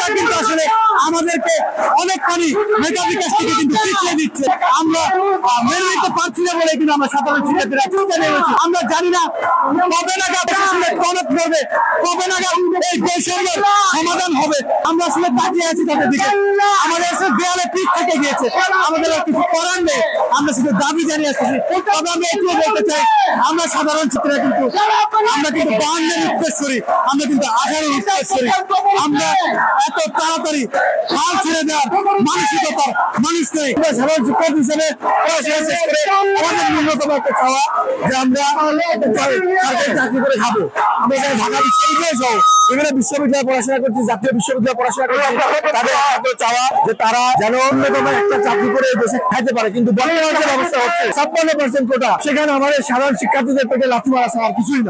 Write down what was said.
এটা কিন্তু আসলে আমাদেরকে অনেকখানি মেধাবী কাছ থেকে কিন্তু পিছিয়ে দিচ্ছে। আমরা মেনে নিতে পারছি না বলে কিন্তু আমরা সাধারণ শিক্ষার্থীরা চিন্তা নিয়েছি। আমরা জানি না কবে নাগাদ প্রশাসনের টনক করবে, কবে নাগাদ এই বৈষম্যের সমাধান হবে। আমরা আসলে তাকিয়ে আছি তাদের দিকে। আমাদের আসলে দেয়ালে পিঠ থেকে গিয়েছে, আমাদের আর কিছু করার নেই। আমরা শুধু দাবি জানিয়ে আসতেছি। তবে আমি এটিও বলতে চাই, আমরা সাধারণ ছাত্ররা কিন্তু আমরা কিন্তু 52 উত্তরসূরি, আমরা কিন্তু 18 উত্তরসূরি। আমরা এত তাড়াতাড়ি হাল ছেড়ে দেওয়ার মানসিকতার মানুষ নেই। সাধারণ শিক্ষার্থী হিসেবে পড়াশোনা শেষ করে আমাদের ন্যূনতম একটা চাওয়া যে আমরা সরকারি চাকরি করে খাবো। আমরা যারা ঢাকা বিশ্ববিদ্যালয় সহ বিভিন্ন বিশ্ববিদ্যালয়ে পড়াশোনা করছি, জাতীয় বিশ্ববিদ্যালয়ে পড়াশোনা করছি, তাদের চাওয়া যে তারা যেন অন্যতম একটা চাকরি করে দেশে খাইতে পারে। কিন্তু বর্তমানে যে অবস্থা হচ্ছে 56% কোটা, সেখানে আমাদের সাধারণ শিক্ষার্থীদের পেটে লাথি মারা ছাড়া আর কিছুই না।